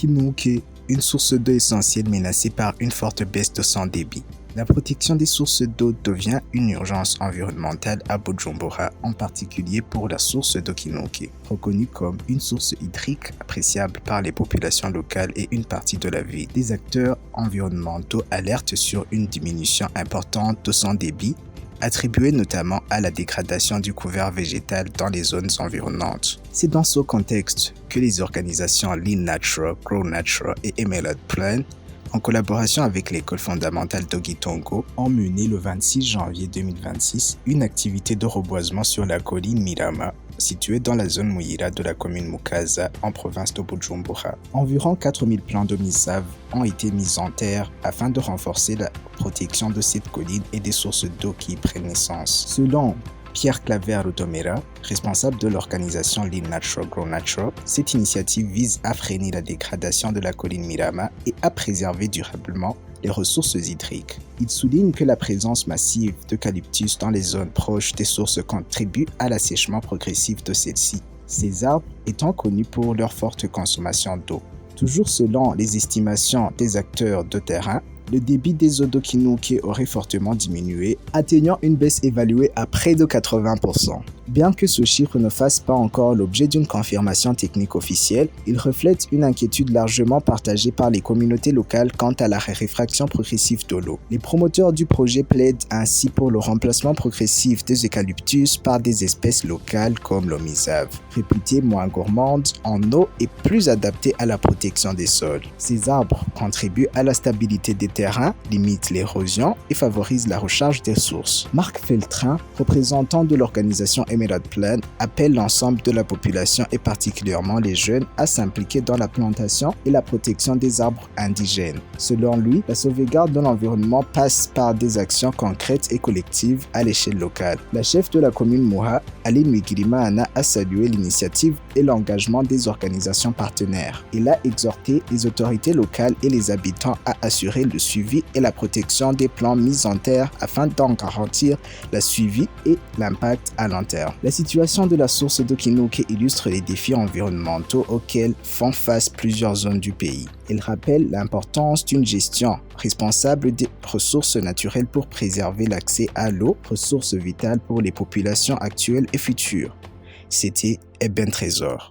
Kinouké, une source d'eau essentielle menacée par une forte baisse de son débit. La protection des sources d'eau devient une urgence environnementale à Bujumbura, en particulier pour la source d'eau Kinouké, reconnue comme une source hydrique appréciable par les populations locales et une partie de la ville. Des acteurs environnementaux alertent sur une diminution importante de son débit, attribuée notamment à la dégradation du couvert végétal dans les zones environnantes. C'est dans ce contexte que les organisations Lean Natural, Grow Natural et Emerald Plan, en collaboration avec l'école fondamentale d'Ogitongo, ont mené le 26 janvier 2026 une activité de reboisement sur la colline Mirama, située dans la zone Muyira de la commune Mukaza, en province de Bujumbura. Environ 4000 plants de misave ont été mis en terre afin de renforcer la protection de cette colline et des sources d'eau qui y prennent naissance. Selon Pierre Claver Lutomera, responsable de l'organisation Lean Natural Grow Natural, cette initiative vise à freiner la dégradation de la colline Mirama et à préserver durablement les ressources hydriques. Il souligne que la présence massive d'eucalyptus dans les zones proches des sources contribue à l'assèchement progressif de celles-ci, ces arbres étant connus pour leur forte consommation d'eau. Toujours selon les estimations des acteurs de terrain, le débit des eaux d'eau Kinouké aurait fortement diminué, atteignant une baisse évaluée à près de 80%. Bien que ce chiffre ne fasse pas encore l'objet d'une confirmation technique officielle, il reflète une inquiétude largement partagée par les communautés locales quant à la raréfaction progressive de l'eau. Les promoteurs du projet plaident ainsi pour le remplacement progressif des eucalyptus par des espèces locales comme l'omizave, réputée moins gourmande en eau et plus adaptée à la protection des sols. Ces arbres contribuent à la stabilité des terrains, limitent l'érosion et favorisent la recharge des sources. Marc Feltrin, représentant de l'organisation Emerald Plan, appelle l'ensemble de la population et particulièrement les jeunes à s'impliquer dans la plantation et la protection des arbres indigènes. Selon lui, la sauvegarde de l'environnement passe par des actions concrètes et collectives à l'échelle locale. La chef de la commune Muha, Aline Wigirimana, a salué l'initiative et l'engagement des organisations partenaires. Il a exhorté les autorités locales et les habitants à assurer le suivi et la protection des plants mis en terre afin d'en garantir la suivi et l'impact à long terme. La situation de la source d'eau Kinouké illustre les défis environnementaux auxquels font face plusieurs zones du pays. Il rappelle l'importance d'une gestion responsable des ressources naturelles pour préserver l'accès à l'eau, ressource vitale pour les populations actuelles et futures. C'était Eben Trésor.